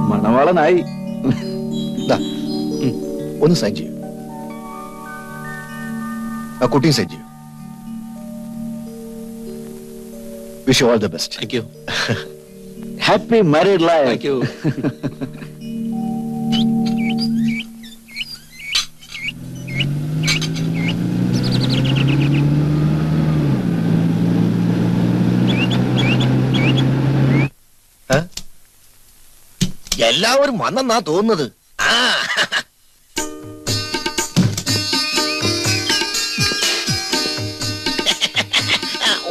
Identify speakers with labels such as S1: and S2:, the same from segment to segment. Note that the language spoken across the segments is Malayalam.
S1: മണവാളനായി.
S2: ഒന്ന് സൈൻ ചെയ്യൂ. ആ കുട്ടിയും സൈൻ ചെയ്യൂ. Wish you all the best.
S3: Thank you.
S1: Happy married life.
S3: Thank you.
S2: എല്ലാവരും വന്നെന്നാ തോന്നുന്നത്.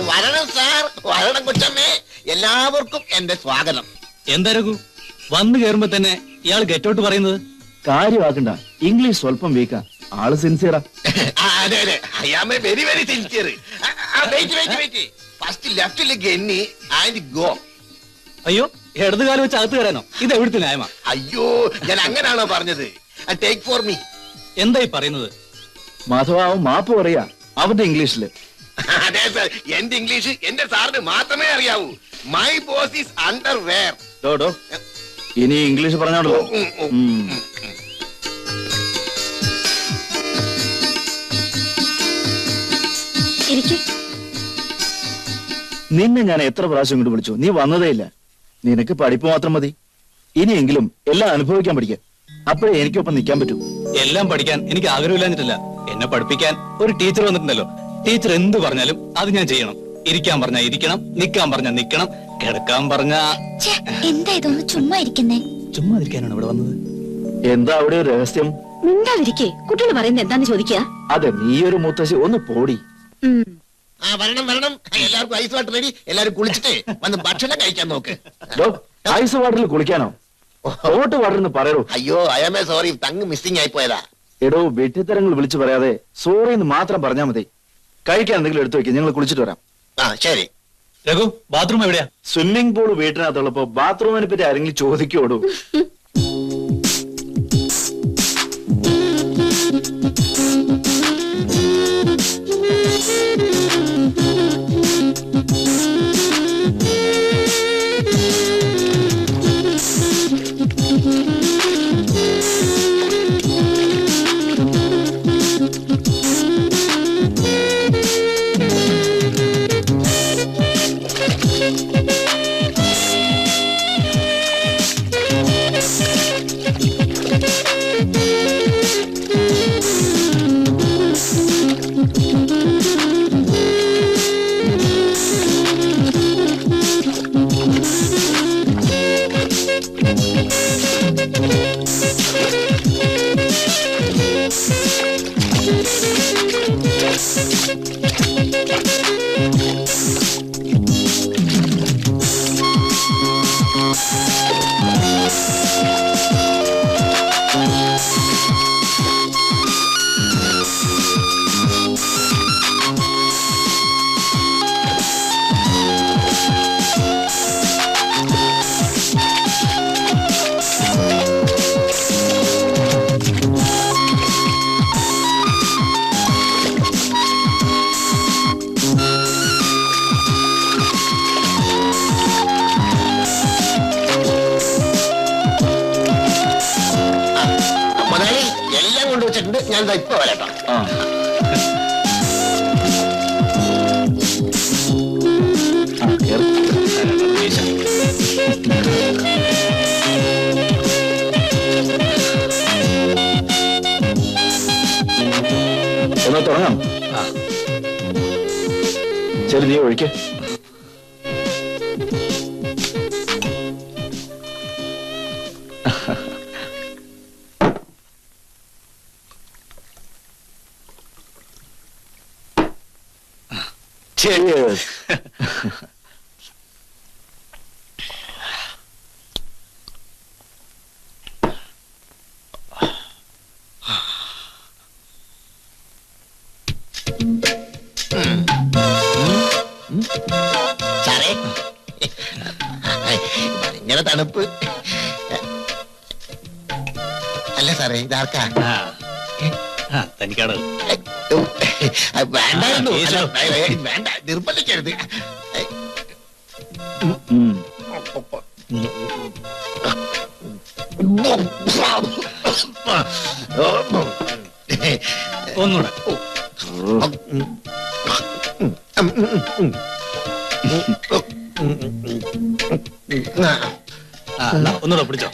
S2: വരണം സാർ, വരണം കൊച്ചമ്മേ. എല്ലാവർക്കും എന്റെ സ്വാഗതം.
S3: എന്താ രഘു, വന്നു കയറുമ്പോ തന്നെ ഇയാൾ ഗെറ്റൗട്ട് പറയുന്നത്?
S1: കാര്യമാക്കണ്ട, ഇംഗ്ലീഷ് സ്വല്പം വീക്കാ, ആള് സിൻസിയറാ.
S2: അതെ അതെ, I am a very very sincere. First ലെഫ്റ്റിൽ ഗെന്നി ആൻഡ് ഗോ.
S3: അയ്യോ, ഇടതുകാലം വെച്ച് അകത്ത് കയറാനോ? ഇത് എവിടുത്തെ ന്യായമാ?
S2: അയ്യോ, ഞാൻ അങ്ങനാണോ പറഞ്ഞത്? Take for me.
S3: എന്തായി പറയുന്നത്?
S1: മാധവാവും മാപ്പ് പറയാ അവന്റെ ഇംഗ്ലീഷില്.
S2: അതെ സാർ, എന്റെ ഇംഗ്ലീഷ് എന്റെ സാറിന് മാത്രമേ അറിയാവൂ. My boss is under wear.
S1: ഡോ ഇനി ഇംഗ്ലീഷ് പറഞ്ഞോളൂ. നിന്നെ ഞാൻ എത്ര പ്രാവശ്യം ഇങ്ങോട്ട് വിളിച്ചു, നീ വന്നതേ ഇല്ല. നിനക്ക് പഠിപ്പ് മാത്രം മതി. ഇനിയെങ്കിലും എല്ലാം അനുഭവിക്കാൻ പഠിക്കാം, അപ്പോഴേ എനിക്കൊപ്പം നിൽക്കാൻ പറ്റൂ.
S3: എല്ലാം പഠിക്കാൻ എനിക്ക് ആഗ്രഹമില്ലാഞ്ഞിട്ടില്ല. എന്നെ പഠിപ്പിക്കാൻ ഒരു ടീച്ചർ വന്നിട്ടുണ്ടല്ലോ. ടീച്ചർ എന്ത് പറഞ്ഞാലും അത് ഞാൻ ചെയ്യണം. ഇരിക്കാൻ പറഞ്ഞാ ഇരിക്കണം, നിക്കാൻ പറഞ്ഞാ നിക്കണം, കിടക്കാൻ പറഞ്ഞാ.
S4: എന്താ ഇതൊന്ന് ചുമ്മാ ഇരിക്കുന്നേ?
S3: ചുമ്മാ ഇരിക്കാനാണ് ഇവിടെ വന്നത്.
S1: എന്താ അവിടെ ഒരു രഹസ്യം?
S4: മിണ്ടാതിരിക്കേ. കുട്ടികൾ പറയുന്നത് എന്താന്ന് ചോദിക്കുക.
S1: അതെ, നീ ഒരു മുത്തശ്ശി, ഒന്ന് പോടി.
S2: വരണം വരണം, എല്ലാവർക്കും ഐസ് വാട്ടർ റെഡി. എല്ലാവരും കുളിച്ചിട്ട് വന്ന് ഭക്ഷണം കഴിക്കാൻ നോക്ക്.
S1: ഐസ് വാട്ടറിൽ കുളിക്കാനോ? ഹോട്ട് വാട്ടർ എന്ന് പറയൂ.
S2: അയ്യോ, I am a sorry, tongue missing ആയി പോയതാ.
S1: എടോ, വെട്ടിത്തരങ്ങൾ വിളിച്ചു പറയാതെ സോറി എന്ന് മാത്രം പറഞ്ഞാൽ മതി. കഴിക്കാൻ എന്തെങ്കിലും എടുത്തു വെക്കാം, ഞങ്ങൾ കുളിച്ചിട്ട് വരാം.
S2: ശരി.
S3: രഘു, ബാത്റൂം എവിടെയാ?
S1: സ്വിമ്മിംഗ് പൂൾ വീട്ടിനകത്തുള്ളപ്പോ ബാത്റൂമിനെ പറ്റി ആരെങ്കിലും ചോദിക്കോടൂ?
S2: ഞാൻ ഇപ്പൊ വരട്ടോ.
S1: എന്നാ തുടങ്ങാം. ശരി, നീ ഒഴിക്കേ. Cheers.
S2: സാറേ, ഇങ്ങനെ തണുപ്പ് അല്ല സാറേ, ഇതാർക്കാ?
S3: തനിക്കാണ്.
S2: വേണ്ടായിരുന്നു, വേണ്ട, നിർബന്ധിക്കരുത്.
S3: ഒന്നുകൂടെ. എന്നാ, ഒന്നുകൂടെ പിടിച്ചോ.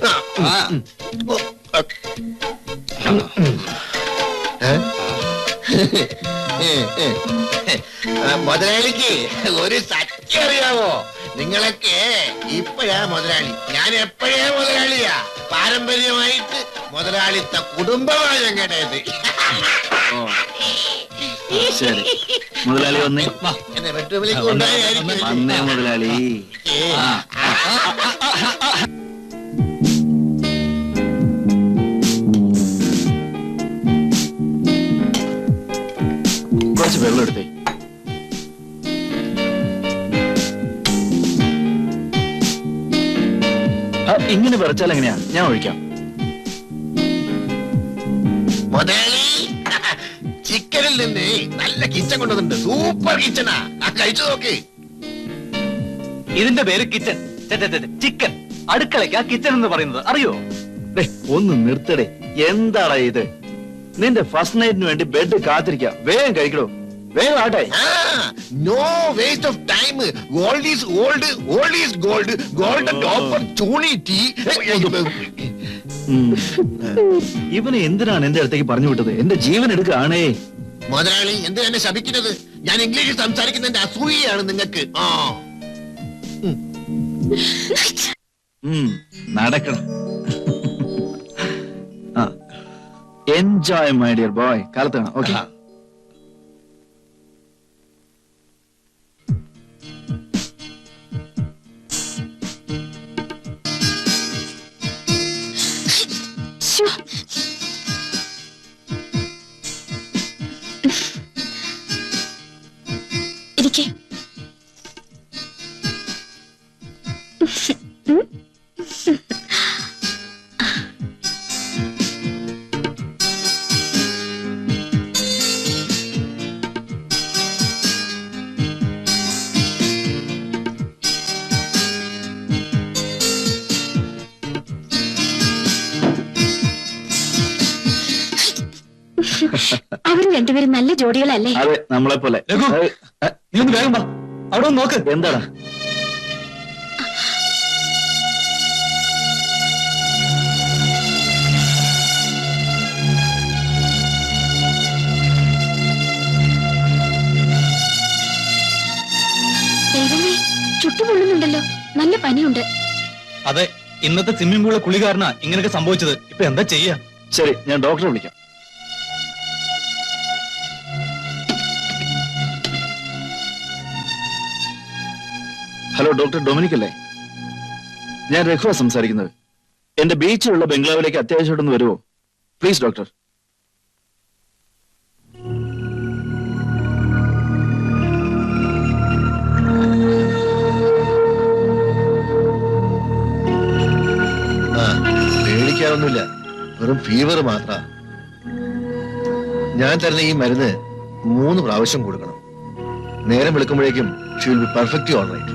S2: മുതലാളിക്ക് ഒരു സത്യം അറിയാമോ? നിങ്ങളൊക്കെ ഇപ്പഴാ മുതലാളി, ഞാൻ എപ്പോഴേ മുതലാളിയാ. പാരമ്പര്യമായിട്ട് മുതലാളിത്ത കുടുംബമാണ് ഞങ്ങളുടേത്.
S1: ശരി മുതലാളി വന്നേ.
S2: എന്നെ വെട്ടുവിളിക്ക് ഉണ്ടായിരിക്കും.
S1: വന്നേ മുതലാളി. കുറച്ച് വെള്ളം എടുത്തേ. ഇങ്ങനെ വിറച്ചാൽ എങ്ങനെയാ? ഞാൻ ഒഴിക്കാം.
S2: മുതലാളി ചിക്കനിൽ നിന്ന് നല്ല കിച്ചൺ കൊണ്ടുവന്നിട്ടുണ്ട്. സൂപ്പർ കിച്ചണാ, കഴിച്ചു നോക്ക്.
S3: ഇതിന്റെ പേര് കിച്ചൺ, ചിക്കൻ. അടുക്കളയ്ക്ക് ആ കിച്ചൺ എന്ന് പറയുന്നത് അറിയോ?
S1: ഒന്ന് നിർത്തടേ. എന്താടാ ഇത്? നിന്റെ ഫസ്റ്റ് നൈറ്റിന് വേണ്ടി ബെഡ് കാത്തിരിക്കാം. വേഗം കഴിക്കണോ? വേഗം ആട്ടെ.
S2: No waste of time. Gold is gold, gold is gold, golden opportunity.
S1: ഇവനെ എന്തിനാണ് എന്റെ അടുത്തേക്ക് പറഞ്ഞു വിട്ടത്? എന്റെ ജീവൻ എടുക്കുകയാണേ.
S2: മുതലാളി എന്തിനാ എന്നെ ശപിക്കുന്നത്? ഞാൻ ഇംഗ്ലീഷിൽ സംസാരിക്കുന്നതിന്റെ അസൂയയാണ് നിങ്ങൾക്ക്.
S1: നടക്കണം. Enjoy my dear boy. കാലത്താണ്. ഓക്കെ.
S4: ഇരിക്കേ. അവര് രണ്ടുപേരും നല്ല ജോഡികളല്ലേ?
S1: അതെ, നമ്മളെ പോലെ.
S3: നീ ഒന്ന് വേഗം വാ, അവിടെ ഒന്ന് നോക്ക്.
S1: എന്താടാ?
S4: ദൈവമേ, ചുട്ടുപൊള്ളുന്നുണ്ടല്ലോ. നല്ല പനിയുണ്ട്.
S3: അതെ, ഇന്നത്തെ സ്വിമ്മിംഗ് പൂളിലെ കുളി കാരണ ഇങ്ങനെയൊക്കെ സംഭവിച്ചത്. ഇപ്പൊ എന്താ ചെയ്യാ?
S1: ശരി, ഞാൻ ഡോക്ടറെ വിളിക്കാം. ഹലോ, ഡോക്ടർ ഡൊമിനിക് അല്ലേ? ഞാൻ രഘുവ സംസാരിക്കുന്നത്. എന്റെ ബീച്ചിലുള്ള ബംഗ്ലാവിലേക്ക് അത്യാവശ്യമായിട്ടൊന്ന് വരുമോ പ്ലീസ് ഡോക്ടർ?
S2: പേടിക്കാനൊന്നുമില്ല, വെറും ഫീവർ മാത്ര. ഞാൻ തരുന്ന ഈ മരുന്ന് 3 പ്രാവശ്യം കൊടുക്കണം. നേരം വെളുക്കുമ്പോഴേക്കും she will be perfectly all right.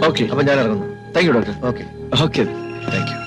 S1: Okay,
S2: അപ്പൊ ഞാൻ ഇറങ്ങുന്നു.
S1: Thank you doctor.
S2: Okay,
S1: okay,
S2: thank U.